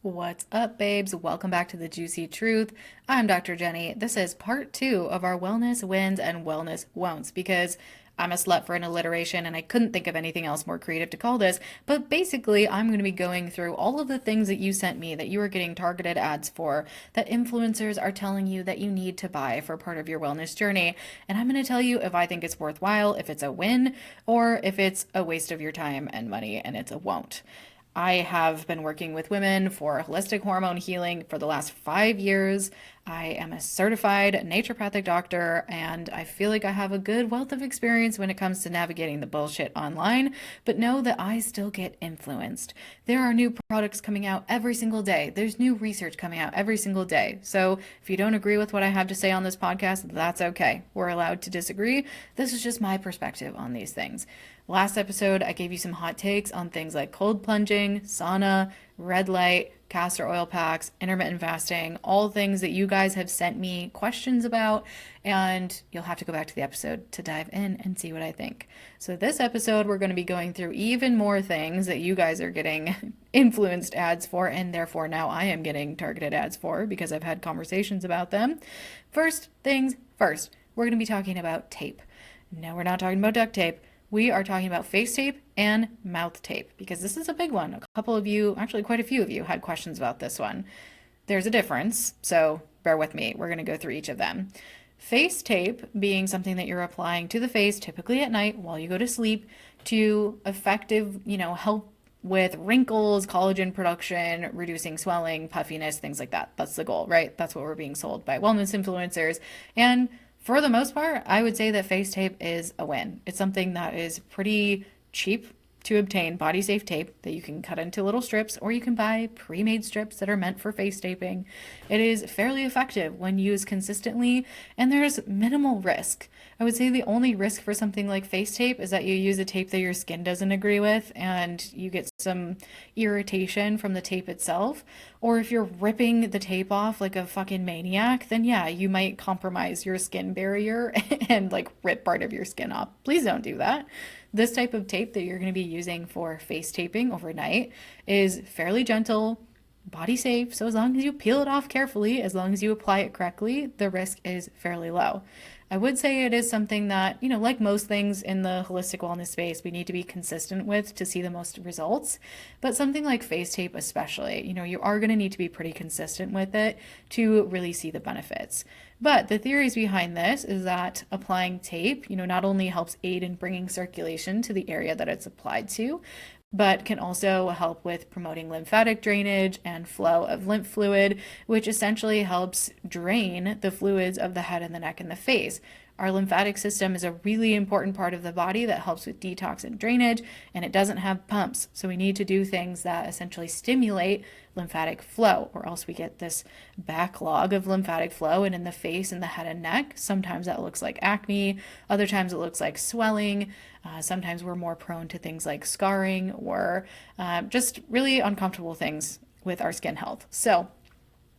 What's up, babes? Welcome back to The Juicy Truth. I'm Dr. Jenny. This is part two of our wellness wins and wellness won'ts because I'm a slut for an alliteration and I couldn't think of anything else more creative to call this. But basically, I'm going to be going through all of the things that you sent me that you are getting targeted ads for, that influencers are telling you that you need to buy for part of your wellness journey. And I'm going to tell you if I think it's worthwhile, if it's a win, or if it's a waste of your time and money and it's a won't. I have been working with women for holistic hormone healing for the last 5 years. I am a certified naturopathic doctor, and I feel like I have a good wealth of experience when it comes to navigating the bullshit online, but know that I still get influenced. There are new products coming out every single day. There's new research coming out every single day. So if you don't agree with what I have to say on this podcast, that's okay. We're allowed to disagree. This is just my perspective on these things. Last episode, I gave you some hot takes on things like cold plunging, sauna, red light, castor oil packs, intermittent fasting, all things that you guys have sent me questions about, and you'll have to go back to the episode to dive in and see what I think. So this episode, we're going to be going through even more things that you guys are getting influenced ads for, and therefore now I am getting targeted ads for because I've had conversations about them. First things first, we're going to be talking about tape. No, we're not talking about duct tape. We are talking about face tape and mouth tape because this is a big one. A couple of you, actually quite a few of you, had questions about this one. There's a difference, so bear with me. We're going to go through each of them. Face tape being something that you're applying to the face, typically at night while you go to sleep, to help with wrinkles, collagen production, reducing swelling, puffiness, things like that. That's the goal, right? That's what we're being sold by wellness influencers. And for the most part, I would say that face tape is a win. It's something that is pretty cheap to obtain, body safe tape that you can cut into little strips, or you can buy pre-made strips that are meant for face taping. It is fairly effective when used consistently, and there's minimal risk. I would say the only risk for something like face tape is that you use a tape that your skin doesn't agree with and you get some irritation from the tape itself. Or if you're ripping the tape off like a fucking maniac, then yeah, you might compromise your skin barrier and like rip part of your skin off. Please don't do that. This type of tape that you're going to be using for face taping overnight is fairly gentle, body safe. So as long as you peel it off carefully, as long as you apply it correctly, the risk is fairly low. I would say it is something that, like most things in the holistic wellness space, we need to be consistent with to see the most results. But something like face tape, especially, you are going to need to be pretty consistent with it to really see the benefits. But the theories behind this is that applying tape, not only helps aid in bringing circulation to the area that it's applied to, but can also help with promoting lymphatic drainage and flow of lymph fluid, which essentially helps drain the fluids of the head and the neck and the face. Our lymphatic system is a really important part of the body that helps with detox and drainage, and it doesn't have pumps. So we need to do things that essentially stimulate lymphatic flow, or else we get this backlog of lymphatic flow. And in the face and the head and neck, sometimes that looks like acne, other times it looks like swelling. Sometimes we're more prone to things like scarring or just really uncomfortable things with our skin health. So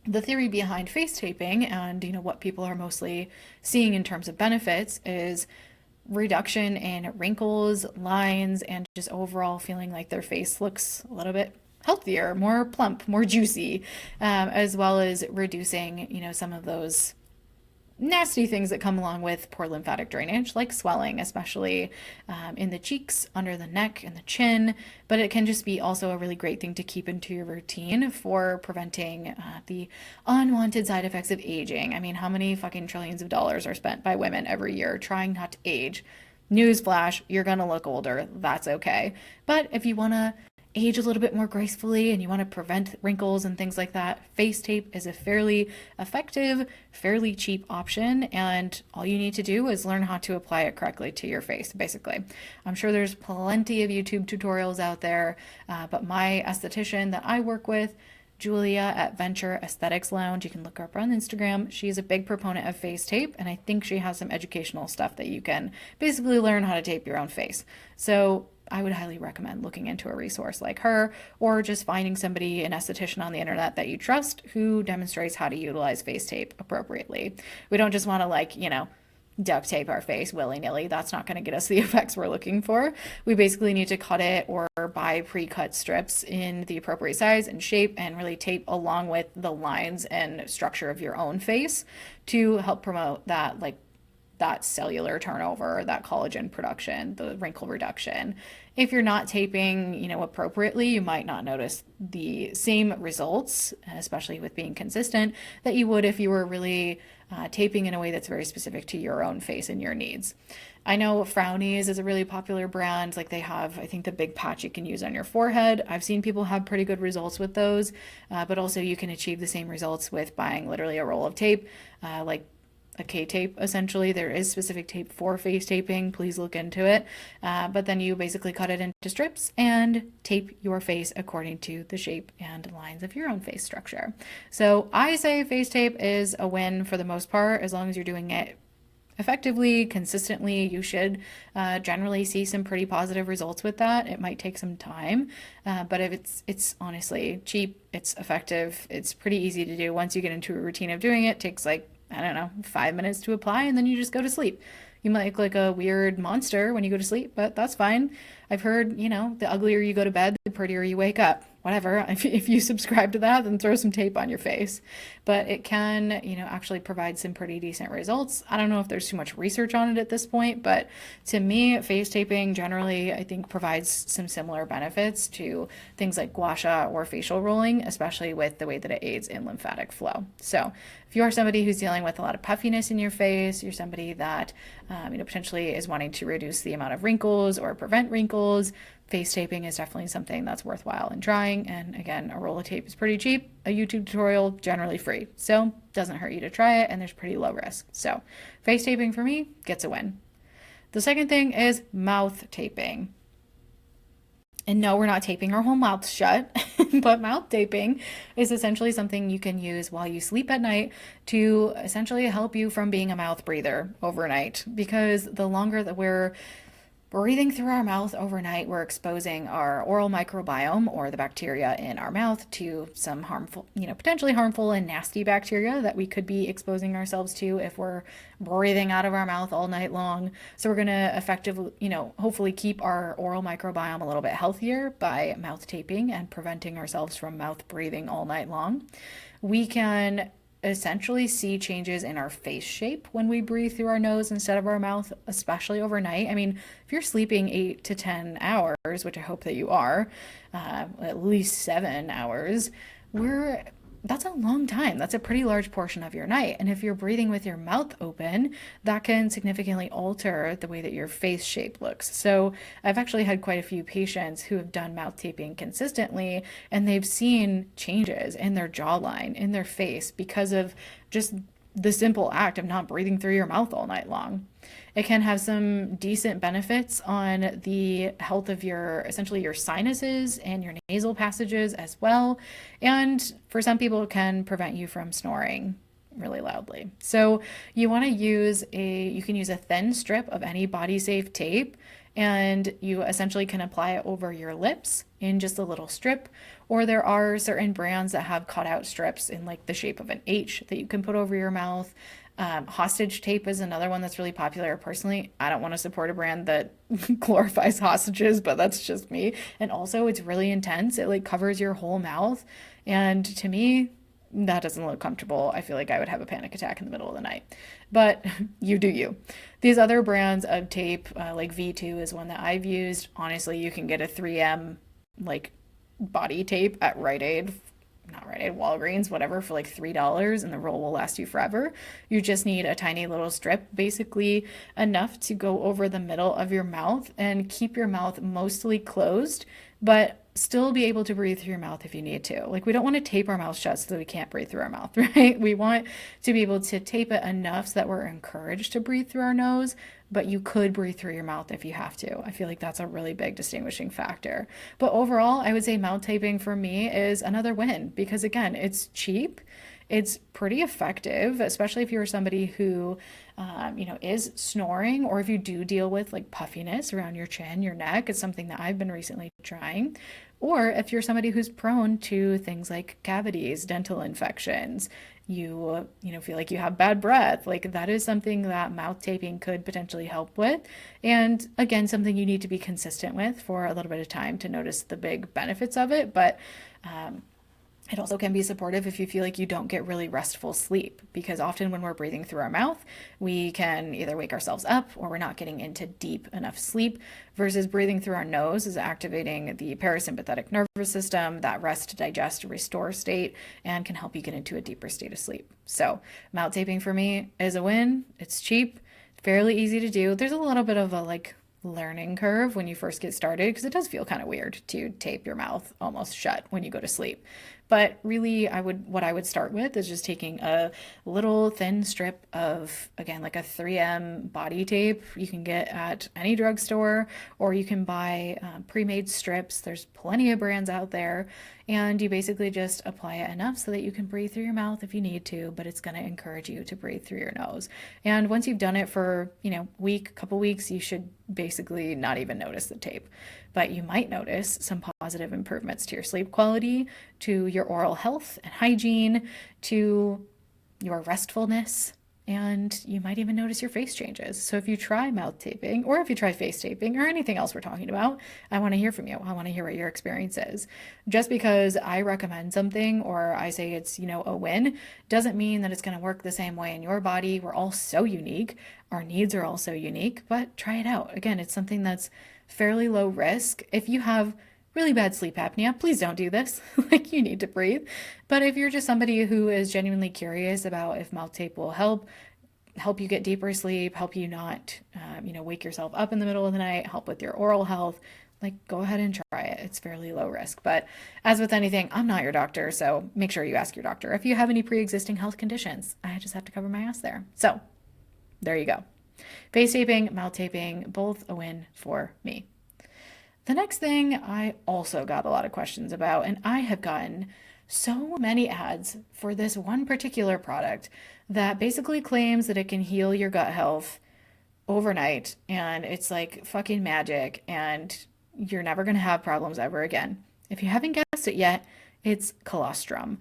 the theory behind face taping and what people are mostly seeing in terms of benefits is reduction in wrinkles, lines, and just overall feeling like their face looks a little bit healthier, more plump, more juicy, as well as reducing some of those nasty things that come along with poor lymphatic drainage, like swelling, especially in the cheeks, under the neck, and the chin. But it can just be also a really great thing to keep into your routine for preventing the unwanted side effects of aging. I mean, how many fucking trillions of dollars are spent by women every year trying not to age? Newsflash, you're gonna look older. That's okay. But if you wanna age a little bit more gracefully and you want to prevent wrinkles and things like that, face tape is a fairly effective, fairly cheap option, and all you need to do is learn how to apply it correctly to your face, basically. I'm sure there's plenty of YouTube tutorials out there, but my esthetician that I work with, Julia at Venture Aesthetics Lounge, you can look her up on Instagram. She's a big proponent of face tape, and I think she has some educational stuff that you can basically learn how to tape your own face. So I would highly recommend looking into a resource like her, or just finding somebody, an esthetician on the internet that you trust, who demonstrates how to utilize face tape appropriately. We don't just want to duct tape our face willy-nilly. That's not going to get us the effects we're looking for. We basically need to cut it or buy pre-cut strips in the appropriate size and shape and really tape along with the lines and structure of your own face to help promote that that cellular turnover, that collagen production, the wrinkle reduction. If you're not taping, appropriately, you might not notice the same results, especially with being consistent, that you would if you were really taping in a way that's very specific to your own face and your needs. I know Frownies is a really popular brand. Like they have, I think, the big patch you can use on your forehead. I've seen people have pretty good results with those, but also you can achieve the same results with buying literally a roll of tape, like a K-tape, essentially. There is specific tape for face taping. Please look into it. But then you basically cut it into strips and tape your face according to the shape and lines of your own face structure. So I say face tape is a win for the most part, as long as you're doing it effectively, consistently. You should generally see some pretty positive results with that. It might take some time, but if it's honestly cheap, it's effective, it's pretty easy to do. Once you get into a routine of doing it, it takes like, I don't know, 5 minutes to apply, and then you just go to sleep. You might look like a weird monster when you go to sleep, but that's fine. I've heard, the uglier you go to bed, the prettier you wake up. Whatever. If you subscribe to that, then throw some tape on your face. But it can, actually provide some pretty decent results. I don't know if there's too much research on it at this point, but to me, face taping generally, I think, provides some similar benefits to things like gua sha or facial rolling, especially with the way that it aids in lymphatic flow. So if you are somebody who's dealing with a lot of puffiness in your face, you're somebody that, potentially is wanting to reduce the amount of wrinkles or prevent wrinkles, face taping is definitely something that's worthwhile in trying. And again, a roll of tape is pretty cheap. A YouTube tutorial, generally free. So doesn't hurt you to try it, and there's pretty low risk. So face taping for me gets a win. The second thing is mouth taping. And no, we're not taping our whole mouth shut, but mouth taping is essentially something you can use while you sleep at night to essentially help you from being a mouth breather overnight. Because the longer that we're breathing through our mouth overnight, we're exposing our oral microbiome, or the bacteria in our mouth, to some harmful, potentially harmful and nasty bacteria that we could be exposing ourselves to if we're breathing out of our mouth all night long. So we're going to effectively, hopefully keep our oral microbiome a little bit healthier by mouth taping and preventing ourselves from mouth breathing all night long. We can essentially see changes in our face shape when we breathe through our nose instead of our mouth, especially overnight. I mean, if you're sleeping 8 to 10 hours, which I hope that you are, at least 7 hours, that's a long time. That's a pretty large portion of your night. And if you're breathing with your mouth open, that can significantly alter the way that your face shape looks. So I've actually had quite a few patients who have done mouth taping consistently, and they've seen changes in their jawline, in their face, because of just the simple act of not breathing through your mouth all night long. It can have some decent benefits on the health of essentially your sinuses and your nasal passages as well. And for some people, it can prevent you from snoring really loudly. So you can use a thin strip of any body safe tape, and you essentially can apply it over your lips in just a little strip. Or there are certain brands that have cutout strips in like the shape of an H that you can put over your mouth. Hostage tape is another one that's really popular. Personally, I don't want to support a brand that glorifies hostages, but that's just me. And also, it's really intense. It like covers your whole mouth. And to me, that doesn't look comfortable. I feel like I would have a panic attack in the middle of the night. But you do you. These other brands of tape, like V2 is one that I've used. Honestly, you can get a 3M like body tape at Walgreens, whatever, for like $3, and the roll will last you forever. You just need a tiny little strip, basically enough to go over the middle of your mouth and keep your mouth mostly closed, but still be able to breathe through your mouth if you need to. Like, we don't want to tape our mouth shut so that we can't breathe through our mouth, right? We want to be able to tape it enough so that we're encouraged to breathe through our nose, but you could breathe through your mouth if you have to. I feel like that's a really big distinguishing factor. But overall, I would say mouth taping for me is another win because, again, it's cheap. It's pretty effective, especially if you're somebody who, is snoring, or if you do deal with like puffiness around your chin, your neck. It's something that I've been recently trying. Or if you're somebody who's prone to things like cavities, dental infections, feel like you have bad breath, like that is something that mouth taping could potentially help with. And again, something you need to be consistent with for a little bit of time to notice the big benefits of it. But it also can be supportive if you feel like you don't get really restful sleep, because often when we're breathing through our mouth, we can either wake ourselves up or we're not getting into deep enough sleep, versus breathing through our nose is activating the parasympathetic nervous system, that rest, digest, restore state, and can help you get into a deeper state of sleep. So mouth taping for me is a win. It's cheap, fairly easy to do. There's a little bit of a learning curve when you first get started, because it does feel kind of weird to tape your mouth almost shut when you go to sleep. But really, what I would start with is just taking a little thin strip of, again, like a 3M body tape you can get at any drugstore, or you can buy pre-made strips. There's plenty of brands out there, and you basically just apply it enough so that you can breathe through your mouth if you need to, but it's going to encourage you to breathe through your nose. And once you've done it for, couple weeks, you should basically not even notice the tape. But you might notice some positive improvements to your sleep quality, to your oral health and hygiene, to your restfulness, and you might even notice your face changes. So if you try mouth taping, or if you try face taping, or anything else we're talking about, I want to hear from you. I want to hear what your experience is. Just because I recommend something or I say it's, a win, doesn't mean that it's going to work the same way in your body. We're all so unique. Our needs are all so unique, but try it out. Again, it's something that's fairly low risk. If you have really bad sleep apnea, please don't do this. You need to breathe. But if you're just somebody who is genuinely curious about if mouth tape will help you get deeper sleep, help you not, wake yourself up in the middle of the night, help with your oral health, go ahead and try it. It's fairly low risk. But as with anything, I'm not your doctor, so make sure you ask your doctor if you have any pre-existing health conditions. I just have to cover my ass there. So there you go. Face taping, mouth taping, both a win for me. The next thing I also got a lot of questions about, and I have gotten so many ads for this one particular product that basically claims that it can heal your gut health overnight, and it's like fucking magic, and you're never going to have problems ever again. If you haven't guessed it yet, it's Colostrum.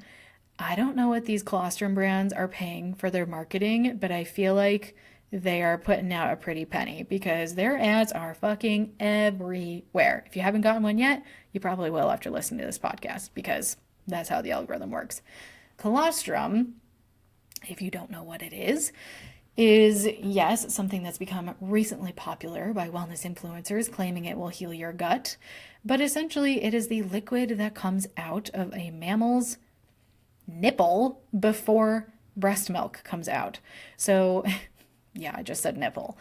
I don't know what these Colostrum brands are paying for their marketing, but I feel like they are putting out a pretty penny, because their ads are fucking everywhere. If you haven't gotten one yet, you probably will after listening to this podcast, because that's how the algorithm works. Colostrum, if you don't know what it is, yes, something that's become recently popular by wellness influencers claiming it will heal your gut. But essentially, it is the liquid that comes out of a mammal's nipple before breast milk comes out. So yeah, I just said nipple.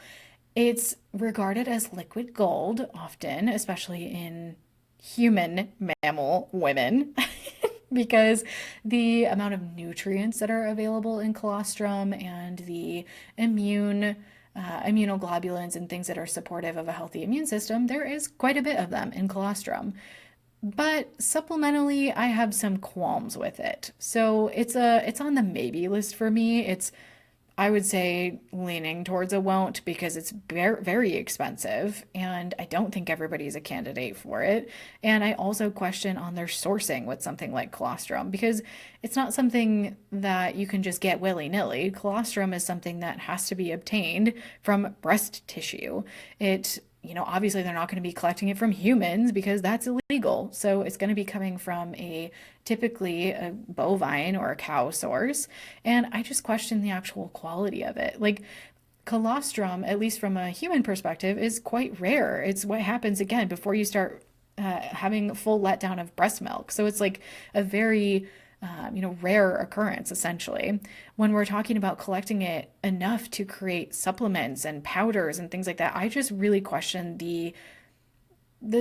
It's regarded as liquid gold often, especially in human mammal women, because the amount of nutrients that are available in colostrum and the immunoglobulins and things that are supportive of a healthy immune system, there is quite a bit of them in colostrum. But supplementally, I have some qualms with it. So it's on the maybe list for me. I would say, leaning towards a won't, because it's very, very expensive, and I don't think everybody's a candidate for it. And I also question on their sourcing with something like colostrum, because it's not something that you can just get willy-nilly. Colostrum is something that has to be obtained from breast tissue. Obviously they're not going to be collecting it from humans because that's illegal. So it's going to be coming from typically a bovine or a cow source. And I just question the actual quality of it. Colostrum, at least from a human perspective, is quite rare. It's what happens again before you start having full letdown of breast milk. So it's like a very rare occurrence, essentially. When we're talking about collecting it enough to create supplements and powders and things like that, I just really question the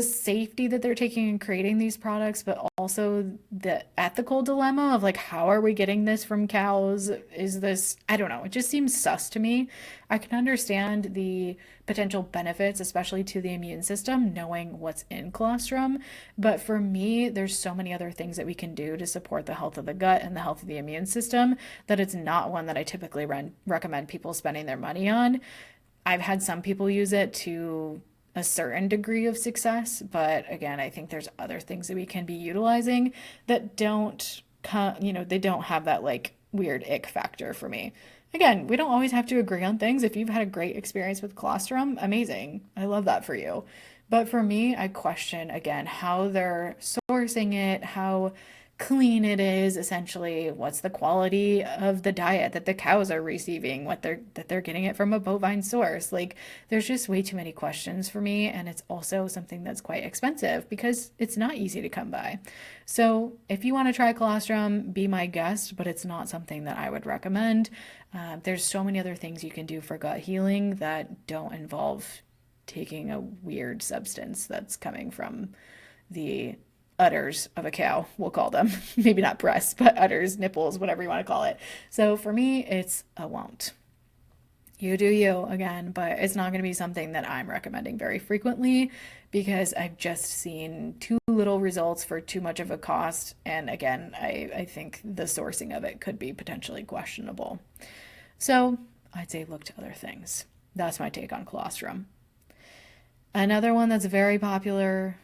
safety that they're taking in creating these products, but also the ethical dilemma of how are we getting this from cows? I don't know, it just seems sus to me. I can understand the potential benefits, especially to the immune system, knowing what's in colostrum. But for me, there's so many other things that we can do to support the health of the gut and the health of the immune system that it's not one that I typically recommend people spending their money on. I've had some people use it to a certain degree of success. But again, I think there's other things that we can be utilizing that don't, they don't have that like weird ick factor for me. Again, we don't always have to agree on things. If you've had a great experience with colostrum, amazing. I love that for you. But for me, I question again how they're sourcing it, how clean it is, essentially, what's the quality of the diet that the cows are receiving, what they're getting it from a bovine source. Like there's just way too many questions for me, and it's also something that's quite expensive because it's not easy to come by. So if you want to try colostrum, be my guest, but it's not something that I would recommend. There's so many other things you can do for gut healing that don't involve taking a weird substance that's coming from the udders of a cow, we'll call them. Maybe not breasts, but udders, nipples, whatever you want to call it. So for me, it's a won't. You do you again, but it's not going to be something that I'm recommending very frequently because I've just seen too little results for too much of a cost. And again, I think the sourcing of it could be potentially questionable. So I'd say look to other things. That's my take on colostrum. Another one that's very popular,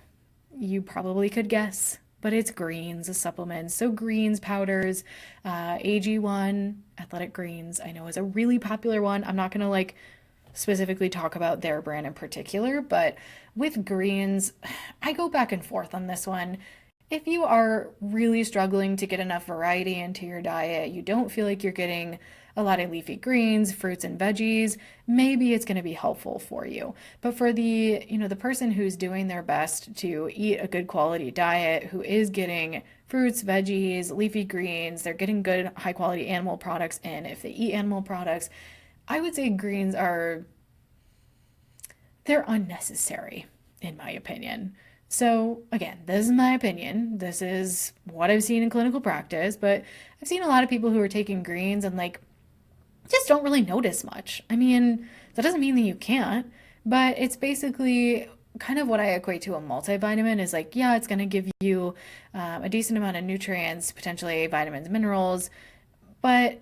you probably could guess, but it's greens, supplements. So greens powders, AG1, Athletic Greens, I know is a really popular one. I'm not going to like specifically talk about their brand in particular, but with greens, I go back and forth on this one. If you are really struggling to get enough variety into your diet, you don't feel like you're getting a lot of leafy greens, fruits and veggies, maybe it's going to be helpful for you. But for the person who's doing their best to eat a good quality diet, who is getting fruits, veggies, leafy greens, they're getting good high quality animal products in. If they eat animal products, I would say greens they're unnecessary in my opinion. So again, this is my opinion. This is what I've seen in clinical practice, but I've seen a lot of people who are taking greens and like just don't really notice much. I mean, that doesn't mean that you can't, but it's basically kind of what I equate to a multivitamin is like, yeah, it's going to give you a decent amount of nutrients, potentially vitamins, minerals, but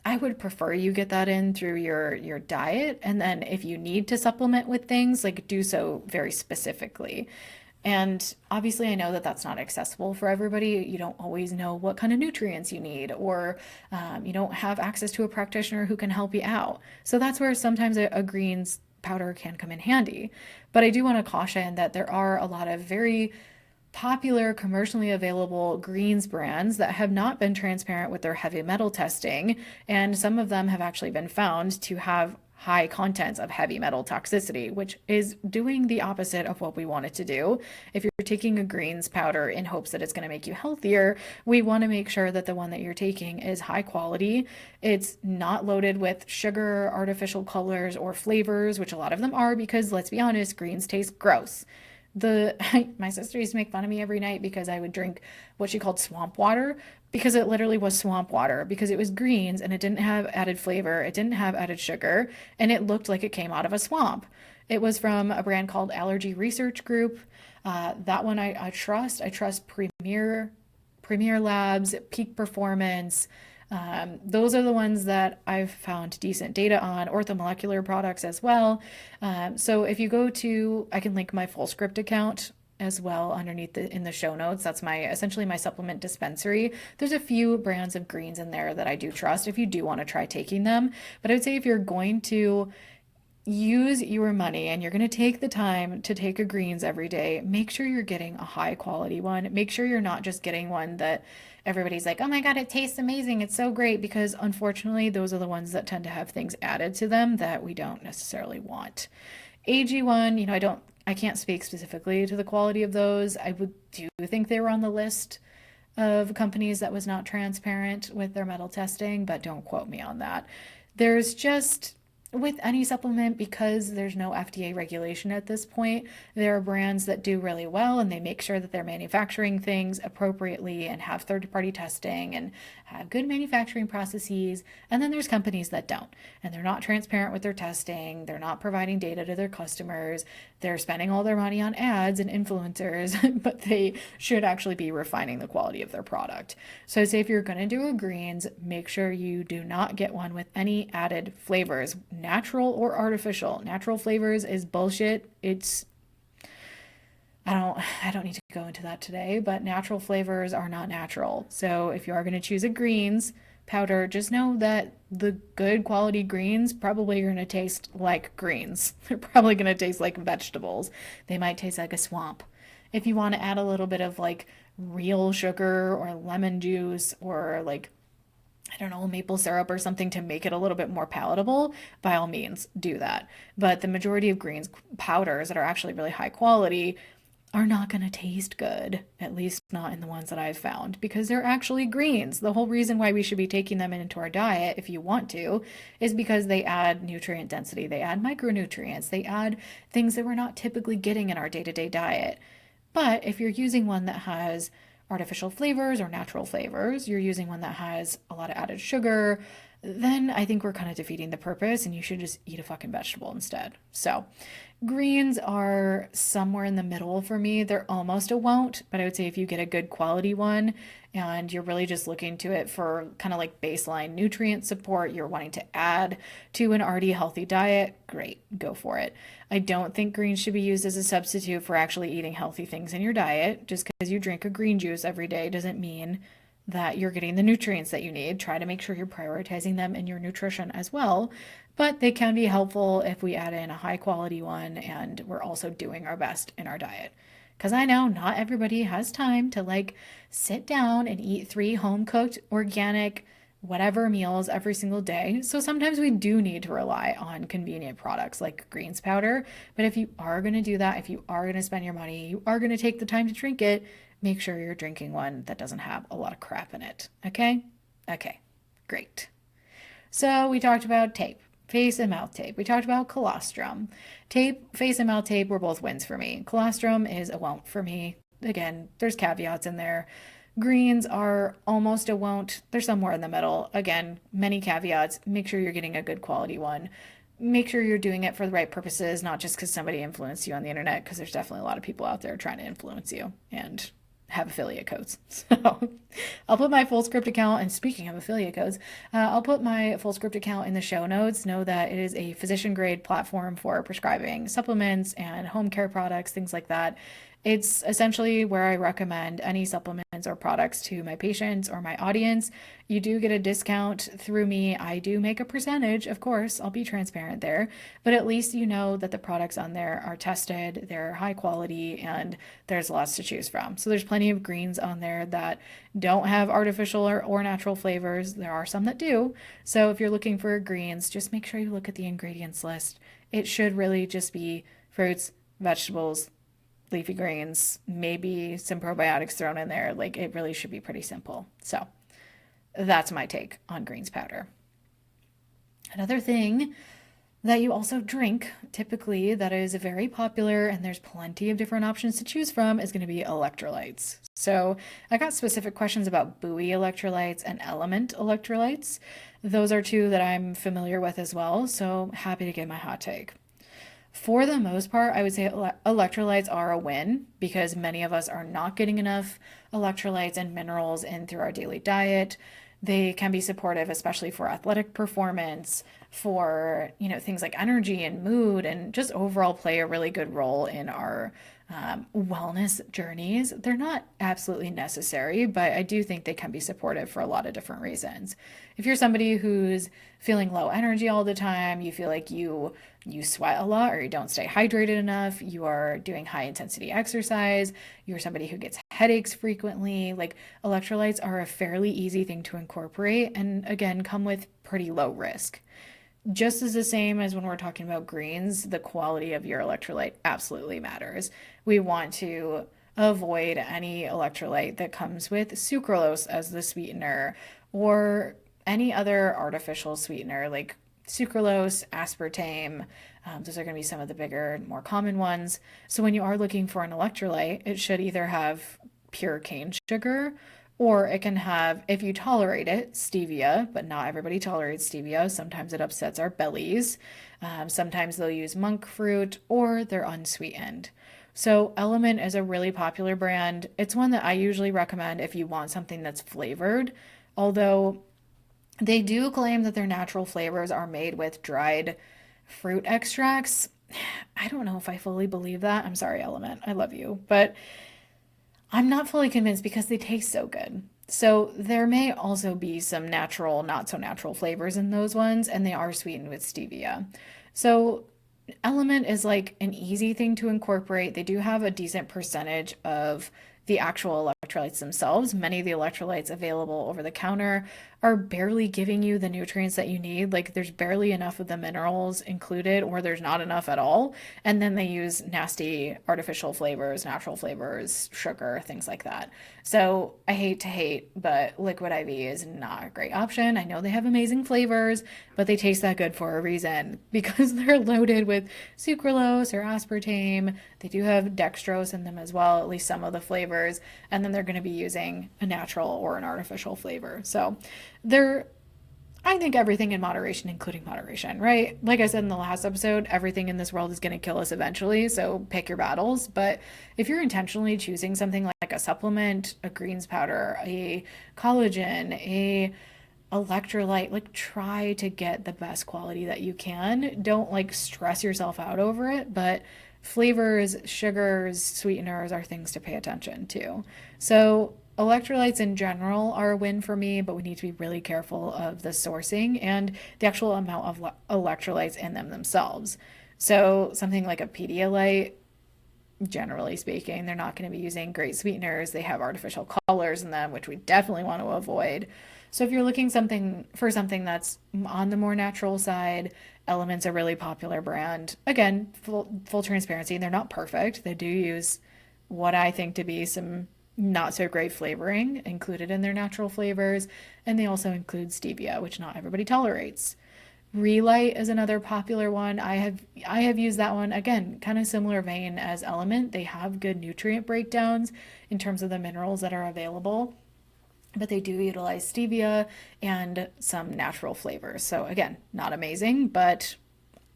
I would prefer you get that in through your diet. And then if you need to supplement with things, like do so very specifically. And obviously, I know that that's not accessible for everybody. You don't always know what kind of nutrients you need, or you don't have access to a practitioner who can help you out. So that's where sometimes a greens powder can come in handy. But I do want to caution that there are a lot of very popular commercially available greens brands that have not been transparent with their heavy metal testing, and some of them have actually been found to have high contents of heavy metal toxicity, which is doing the opposite of what we want it to do. If you're taking a greens powder in hopes that it's going to make you healthier, we want to make sure that the one that you're taking is high quality. It's not loaded with sugar, artificial colors, or flavors, which a lot of them are, because let's be honest, greens taste gross. My sister used to make fun of me every night because I would drink what she called swamp water, because it literally was swamp water, because it was greens and it didn't have added flavor, it didn't have added sugar, and it looked like it came out of a swamp. It was from a brand called Allergy Research Group. That one I trust. I trust Premier Labs, Peak Performance. Those are the ones that I've found decent data on, orthomolecular products as well. So if you go to, I can link my full script account as well underneath in the show notes. That's essentially my supplement dispensary. There's a few brands of greens in there that I do trust if you do want to try taking them. But I would say if you're going to use your money and you're going to take the time to take a greens every day, make sure you're getting a high quality one. Make sure you're not just getting one that everybody's like, oh my God, it tastes amazing, it's so great, because unfortunately those are the ones that tend to have things added to them that we don't necessarily want. AG1, I can't speak specifically to the quality of those. I do think they were on the list of companies that was not transparent with their metal testing, but don't quote me on that. There's just, with any supplement, because there's no FDA regulation at this point, there are brands that do really well and they make sure that they're manufacturing things appropriately and have third-party testing and have good manufacturing processes. And then there's companies that don't, and they're not transparent with their testing. They're not providing data to their customers. They're spending all their money on ads and influencers, but they should actually be refining the quality of their product. So I'd say if you're going to do a greens, make sure you do not get one with any added flavors. natural or artificial. Natural flavors is bullshit. I don't need to go into that today, but natural flavors are not natural. So if you are going to choose a greens powder, just know that the good quality greens probably are going to taste like greens. They're probably going to taste like vegetables. They might taste like a swamp. If you want to add a little bit of like real sugar or lemon juice or like I don't know, maple syrup or something to make it a little bit more palatable, by all means do that. But the majority of greens powders that are actually really high quality are not going to taste good, at least not in the ones that I've found, because they're actually greens. The whole reason why we should be taking them into our diet, if you want to, is because they add nutrient density, they add micronutrients, they add things that we're not typically getting in our day to day diet. But if you're using one that has artificial flavors or natural flavors, you're using one that has a lot of added sugar, then I think we're kind of defeating the purpose and you should just eat a fucking vegetable instead. So, greens are somewhere in the middle for me. They're almost a won't, but I would say if you get a good quality one and you're really just looking to it for kind of like baseline nutrient support, you're wanting to add to an already healthy diet, great, go for it. I don't think greens should be used as a substitute for actually eating healthy things in your diet. Just because you drink a green juice every day doesn't mean that you're getting the nutrients that you need. Try to make sure you're prioritizing them in your nutrition as well. But they can be helpful if we add in a high quality one and we're also doing our best in our diet. Because I know not everybody has time to like sit down and eat 3 home cooked, organic, whatever meals every single day. So sometimes we do need to rely on convenient products like greens powder. But if you are going to do that, if you are going to spend your money, you are going to take the time to drink it, make sure you're drinking one that doesn't have a lot of crap in it. Okay? Okay, great. So we talked about tape, face and mouth tape. We talked about colostrum. Tape, face and mouth tape were both wins for me. Colostrum is a won't for me. Again, there's caveats in there. Greens are almost a won't. They're somewhere in the middle. Again, many caveats. Make sure you're getting a good quality one. Make sure you're doing it for the right purposes, not just because somebody influenced you on the internet, because there's definitely a lot of people out there trying to influence you and have affiliate codes. So I'll put my FullScript account, and speaking of affiliate codes, I'll put my FullScript account in the show notes. Know that it is a physician grade platform for prescribing supplements and home care products, things like that. It's essentially where I recommend any supplements or products to my patients or my audience. You do get a discount through me. I do make a percentage, of course, I'll be transparent there, but at least you know that the products on there are tested, they're high quality, and there's lots to choose from. So there's plenty of greens on there that don't have artificial or natural flavors. There are some that do. So if you're looking for greens, just make sure you look at the ingredients list. It should really just be fruits, vegetables, leafy greens, maybe some probiotics thrown in there. Like it really should be pretty simple. So that's my take on greens powder. Another thing that you also drink typically that is very popular and there's plenty of different options to choose from is going to be electrolytes. So I got specific questions about buoy electrolytes and element electrolytes. Those are two that I'm familiar with as well. So happy to give my hot take. For the most part, I would say electrolytes are a win because many of us are not getting enough electrolytes and minerals in through our daily diet. They can be supportive, especially for athletic performance, for, things like energy and mood, and just overall play a really good role in our wellness journeys. They're not absolutely necessary, but I do think they can be supportive for a lot of different reasons. If you're somebody who's feeling low energy all the time, you feel like you sweat a lot or you don't stay hydrated enough, you are doing high intensity exercise, you're somebody who gets headaches frequently, like electrolytes are a fairly easy thing to incorporate and again come with pretty low risk. Just as the same as when we're talking about greens, the quality of your electrolyte absolutely matters. We want to avoid any electrolyte that comes with sucralose as the sweetener or any other artificial sweetener like sucralose, aspartame. Those are going to be some of the bigger, more common ones. So when you are looking for an electrolyte, it should either have pure cane sugar or it can have, if you tolerate it, stevia, but not everybody tolerates stevia. Sometimes it upsets our bellies. Sometimes they'll use monk fruit or they're unsweetened. So Element is a really popular brand. It's one that I usually recommend if you want something that's flavored, although They do claim that their natural flavors are made with dried fruit extracts. I don't know if I fully believe that. I'm sorry, Element. I love you. But I'm not fully convinced because they taste so good. So there may also be some natural, not so natural flavors in those ones, and they are sweetened with stevia. So Element is like an easy thing to incorporate. They do have a decent percentage of the actual electrolytes themselves. Many of the electrolytes available over the counter are barely giving you the nutrients that you need. Like there's barely enough of the minerals included, or there's not enough at all. And then they use nasty artificial flavors, natural flavors, sugar, things like that. So I hate to hate, but Liquid IV is not a great option. I know they have amazing flavors, but they taste that good for a reason because they're loaded with sucralose or aspartame. They do have dextrose in them as well, at least some of the flavors. And then they're going to be using a natural or an artificial flavor. So they're I think everything in moderation, including moderation, right? Like I said in the last episode, everything in this world is going to kill us eventually. So pick your battles. But if you're intentionally choosing something like a supplement, a greens powder, a collagen, a electrolyte, like try to get the best quality that you can. Don't like stress yourself out over it, but flavors, sugars, sweeteners are things to pay attention to. So electrolytes in general are a win for me, but we need to be really careful of the sourcing and the actual amount of electrolytes in them themselves. So something like a Pedialyte, generally speaking, they're not going to be using great sweeteners. They have artificial colors in them, which we definitely want to avoid. So if you're looking something that's on the more natural side, Element's a really popular brand. Again, full transparency, they're not perfect. They do use what I think to be some not so great flavoring included in their natural flavors, and they also include stevia, which not everybody tolerates. Relight is another popular one. I have used that one again, kind of similar vein as Element. They have good nutrient breakdowns in terms of the minerals that are available, but they do utilize stevia and some natural flavors. So again, not amazing, but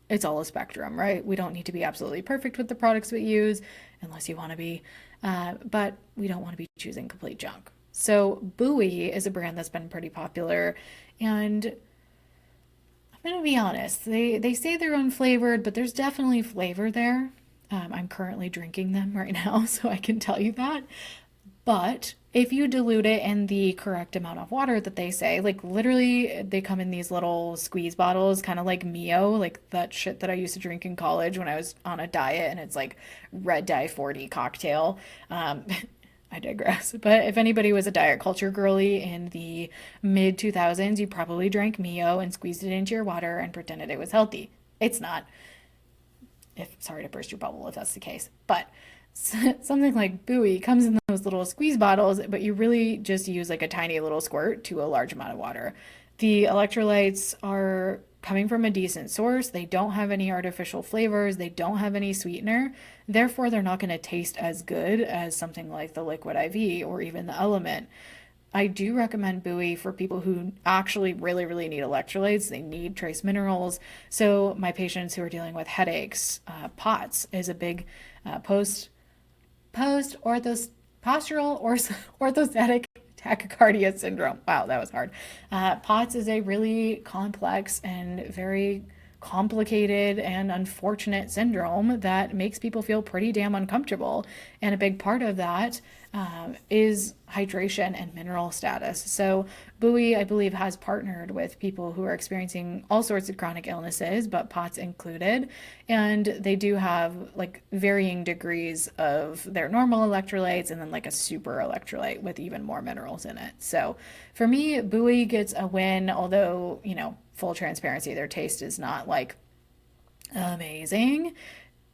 it's all a spectrum, right? We don't need to be absolutely perfect with the products we use unless you want to be, but we don't want to be choosing complete junk. So Buoy is a brand that's been pretty popular, and I'm going to be honest. They say they're unflavored, but there's definitely flavor there. I'm currently drinking them right now, so I can tell you that. But if you dilute it in the correct amount of water that they say, like literally they come in these little squeeze bottles, kind of like Mio, like that shit that I used to drink in college when I was on a diet, and it's like red dye 40 cocktail. I digress. But if anybody was a diet culture girly in the mid 2000s, you probably drank Mio and squeezed it into your water and pretended it was healthy. It's not. If sorry to burst your bubble if that's the case, but something like Buoy comes in those little squeeze bottles, but you really just use like a tiny little squirt to a large amount of water. The electrolytes are coming from a decent source. They don't have any artificial flavors, they don't have any sweetener. Therefore, they're not going to taste as good as something like the Liquid IV or even the Element. I do recommend Buoy for people who actually really, really need electrolytes. They need trace minerals. So my patients who are dealing with headaches, POTS is a big post postural or orthostatic tachycardia syndrome. Wow, that was hard. POTS is a really complex and very complicated and unfortunate syndrome that makes people feel pretty damn uncomfortable. And a big part of that is hydration and mineral status. So, Buoy, I believe, has partnered with people who are experiencing all sorts of chronic illnesses, but POTS included. And they do have like varying degrees of their normal electrolytes and then like a super electrolyte with even more minerals in it. So, for me, Buoy gets a win, although, full transparency, their taste is not like amazing.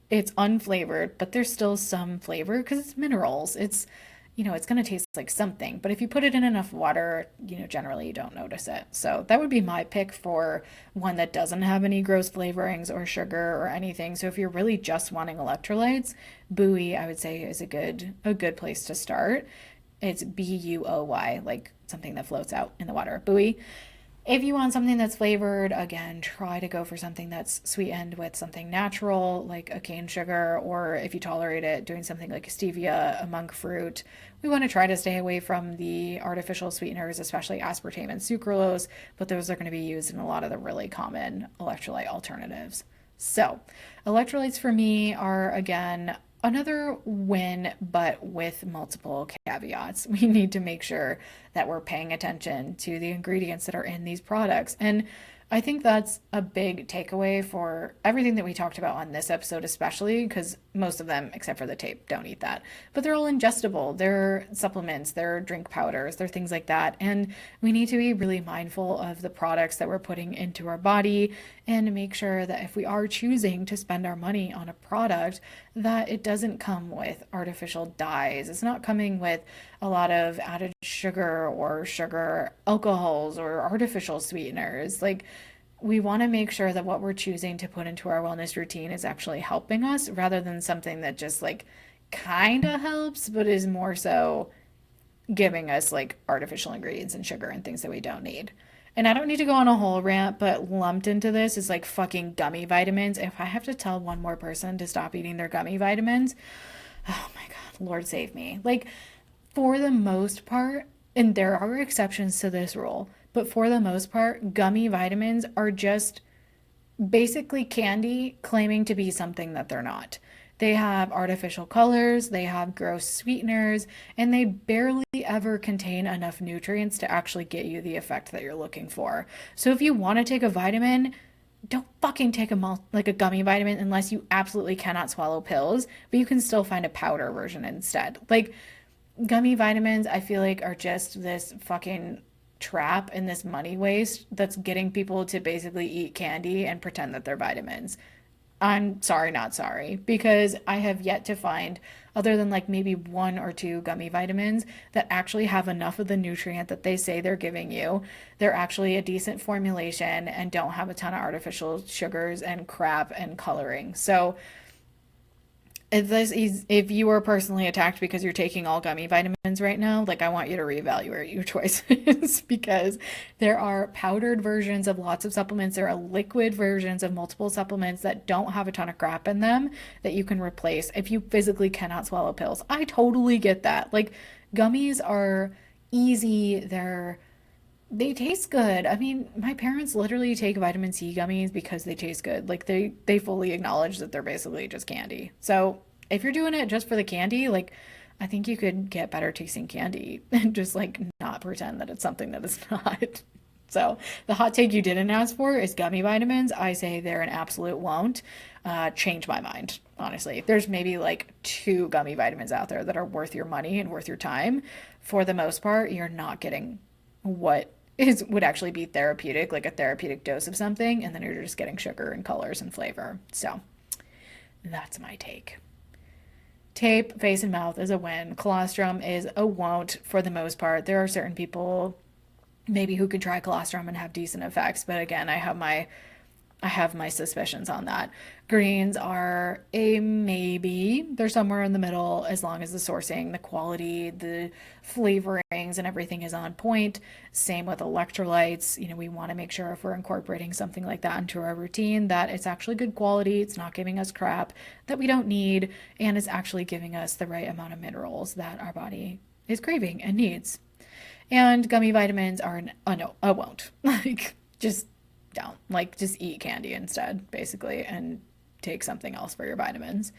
It's unflavored, but there's still some flavor because it's minerals. It's going to taste like something, but if you put it in enough water, generally you don't notice it. So that would be my pick for one that doesn't have any gross flavorings or sugar or anything. So if you're really just wanting electrolytes, Buoy, I would say, is a good place to start. It's Buoy, like something that floats out in the water. Buoy. If you want something that's flavored, again, try to go for something that's sweetened with something natural, like a cane sugar, or if you tolerate it, doing something like a stevia, a monk fruit. We want to try to stay away from the artificial sweeteners, especially aspartame and sucralose, but those are going to be used in a lot of the really common electrolyte alternatives. So, electrolytes for me are, again, another win, but with multiple caveats. We need to make sure that we're paying attention to the ingredients that are in these products. And I think that's a big takeaway for everything that we talked about on this episode, especially because most of them, except for the tape, don't eat that. But they're all ingestible. They're supplements, they're drink powders, they're things like that. And we need to be really mindful of the products that we're putting into our body and make sure that if we are choosing to spend our money on a product, that it doesn't come with artificial dyes. It's not coming with a lot of added sugar or sugar alcohols or artificial sweeteners. Like, we want to make sure that what we're choosing to put into our wellness routine is actually helping us rather than something that just like kind of helps, but is more so giving us like artificial ingredients and sugar and things that we don't need. And I don't need to go on a whole rant, but lumped into this is like fucking gummy vitamins. If I have to tell one more person to stop eating their gummy vitamins, oh my God, Lord save me. Like, for the most part, and there are exceptions to this rule, but for the most part, gummy vitamins are just basically candy claiming to be something that they're not. They have artificial colors, they have gross sweeteners, and they barely ever contain enough nutrients to actually get you the effect that you're looking for. So if you want to take a vitamin, don't fucking take like a gummy vitamin unless you absolutely cannot swallow pills, but you can still find a powder version instead. Like, gummy vitamins, I feel like, are just this fucking trap and this money waste that's getting people to basically eat candy and pretend that they're vitamins. I'm sorry, not sorry, because I have yet to find, other than like maybe one or two gummy vitamins, that actually have enough of the nutrient that they say they're giving you. They're actually a decent formulation and don't have a ton of artificial sugars and crap and coloring. So, if you were personally attacked because you're taking all gummy vitamins right now, like, I want you to reevaluate your choices because there are powdered versions of lots of supplements. There are liquid versions of multiple supplements that don't have a ton of crap in them that you can replace if you physically cannot swallow pills. I totally get that. Like, gummies are easy. They taste good. I mean, my parents literally take vitamin C gummies because they taste good. Like, they fully acknowledge that they're basically just candy. So if you're doing it just for the candy, like, I think you could get better tasting candy and just like not pretend that it's something that it's not. So the hot take you didn't ask for is gummy vitamins. I say they're an absolute won't. Change my mind, honestly. There's maybe like two gummy vitamins out there that are worth your money and worth your time. For the most part, you're not getting what would actually be therapeutic, like a therapeutic dose of something, and then you're just getting sugar and colors and flavor. So that's my take. Tape, face, and mouth is a win. Colostrum is a won't for the most part. There are certain people maybe who could try colostrum and have decent effects, but again, I have my suspicions on that. Greens are a maybe. They're somewhere in the middle as long as the sourcing, the quality, the flavorings, and everything is on point. Same with electrolytes. You know, we want to make sure if we're incorporating something like that into our routine that it's actually good quality, it's not giving us crap that we don't need, and it's actually giving us the right amount of minerals that our body is craving and needs. And gummy vitamins are no, I won't. Like, just don't. Like, just eat candy instead, basically, and take something else for your vitamins.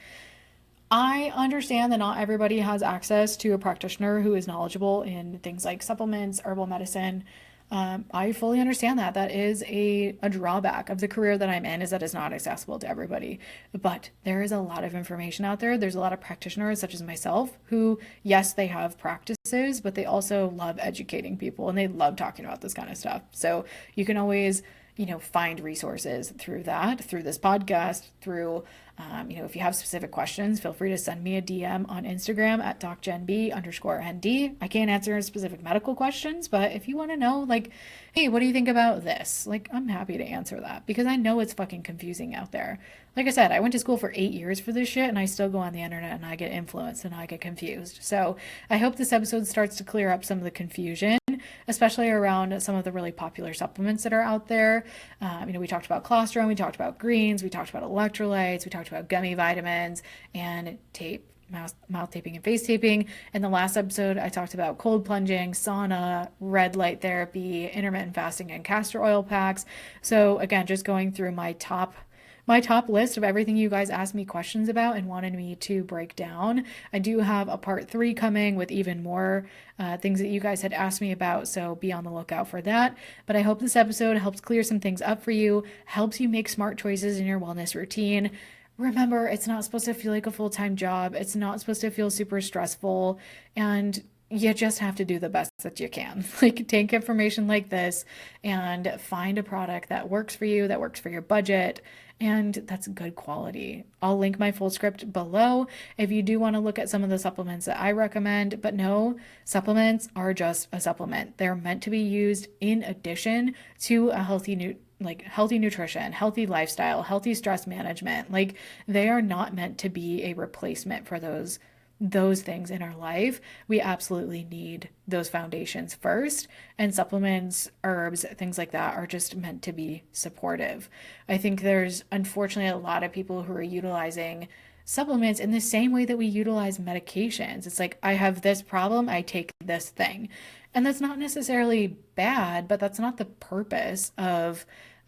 I understand that not everybody has access to a practitioner who is knowledgeable in things like supplements, herbal medicine. I fully understand that. That is a drawback of the career that I'm in, is that it's not accessible to everybody. But there is a lot of information out there. There's a lot of practitioners, such as myself, who, yes, they have practices, but they also love educating people and they love talking about this kind of stuff. So you can always, find resources through that, through this podcast, through, if you have specific questions, feel free to send me a DM on Instagram at docjenb_nd. I can't answer specific medical questions, but if you want to know, like, hey, what do you think about this? Like, I'm happy to answer that because I know it's fucking confusing out there. Like I said, I went to school for 8 years for this shit and I still go on the internet and I get influenced and I get confused. So I hope this episode starts to clear up some of the confusion. especially around some of the really popular supplements that are out there. We talked about colostrum, we talked about greens, we talked about electrolytes, we talked about gummy vitamins and tape. Mouth taping and face taping. In the last episode, I talked about cold plunging, sauna, red light therapy, intermittent fasting, and castor oil packs. So again, just going through my top list of everything you guys asked me questions about and wanted me to break down. I do have a part 3 coming with even more things that you guys had asked me about, so be on the lookout for that. But I hope this episode helps clear some things up for you, helps you make smart choices in your wellness routine. Remember, it's not supposed to feel like a full-time job. It's not supposed to feel super stressful, and you just have to do the best that you can. Like, take information like this and find a product that works for you, that works for your budget, and that's good quality. I'll link my full script below if you do want to look at some of the supplements that I recommend. But no, supplements are just a supplement. They're meant to be used in addition to a healthy nutrition, healthy lifestyle, healthy stress management. Like, they are not meant to be a replacement for those things in our life. We absolutely need those foundations first, and supplements, herbs, things like that are just meant to be supportive. I think there's unfortunately a lot of people who are utilizing supplements in the same way that we utilize medications. It's like, I have this problem, I take this thing. And that's not necessarily bad, but that's not the purpose of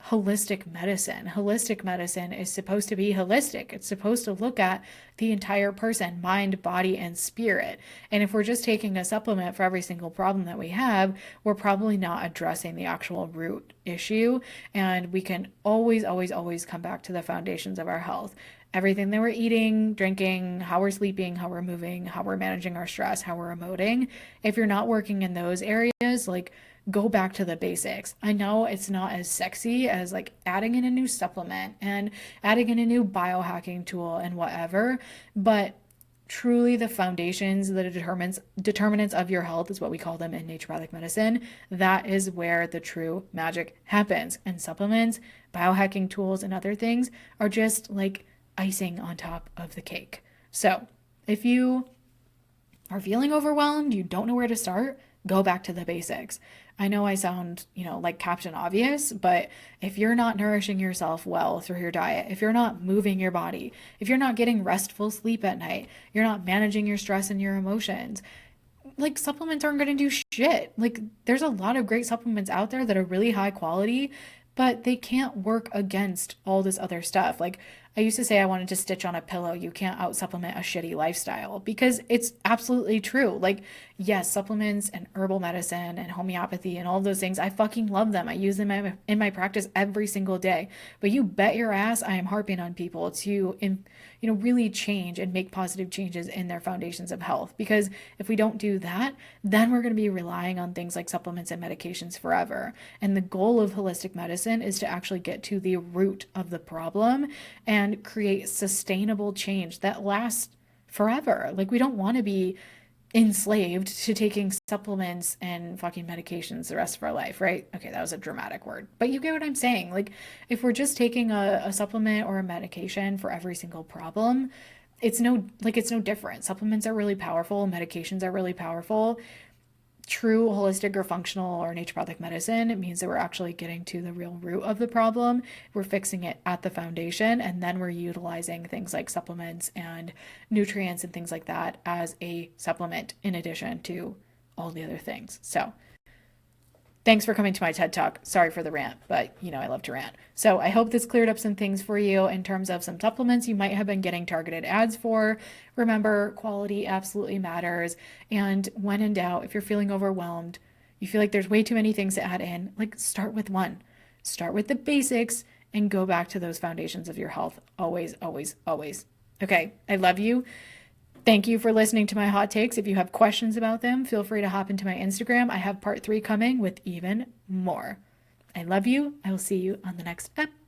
holistic medicine. Holistic medicine is supposed to be holistic. It's supposed to look at the entire person, mind, body, and spirit. And if we're just taking a supplement for every single problem that we have, we're probably not addressing the actual root issue. And we can always, always, always come back to the foundations of our health. Everything that we're eating, drinking, how we're sleeping, how we're moving, how we're managing our stress, how we're emoting. If you're not working in those areas, like, go back to the basics. I know it's not as sexy as like adding in a new supplement and adding in a new biohacking tool and whatever, but truly the foundations, the determinants of your health is what we call them in naturopathic medicine. That is where the true magic happens. And supplements, biohacking tools, and other things are just like icing on top of the cake. So if you are feeling overwhelmed, you don't know where to start, go back to the basics. I know I sound, like Captain Obvious, but if you're not nourishing yourself well through your diet, if you're not moving your body, if you're not getting restful sleep at night, you're not managing your stress and your emotions, like, supplements aren't going to do shit. Like, there's a lot of great supplements out there that are really high quality, but they can't work against all this other stuff. Like, I used to say I wanted to stitch on a pillow. You can't out supplement a shitty lifestyle, because it's absolutely true. Like, yes, supplements and herbal medicine and homeopathy and all those things, I fucking love them. I use them in my practice every single day. But you bet your ass I am harping on people to, really change and make positive changes in their foundations of health. Because if we don't do that, then we're going to be relying on things like supplements and medications forever. And the goal of holistic medicine is to actually get to the root of the problem and create sustainable change that lasts forever. Like, we don't want to be enslaved to taking supplements and fucking medications the rest of our life, right? Okay, that was a dramatic word, but you get what I'm saying. Like, if we're just taking a supplement or a medication for every single problem, it's no different. Supplements are really powerful, medications are really powerful. True holistic or functional or naturopathic medicine, it means that we're actually getting to the real root of the problem. We're fixing it at the foundation, and then we're utilizing things like supplements and nutrients and things like that as a supplement in addition to all the other things. So thanks for coming to my TED Talk. Sorry for the rant, but I love to rant. So I hope this cleared up some things for you in terms of some supplements you might have been getting targeted ads for. Remember, quality absolutely matters. And when in doubt, if you're feeling overwhelmed, you feel like there's way too many things to add in, like, start with one. Start with the basics and go back to those foundations of your health. Always, always, always. Okay, I love you. Thank you for listening to my hot takes. If you have questions about them, feel free to hop into my Instagram. I have part 3 coming with even more. I love you. I will see you on the next episode.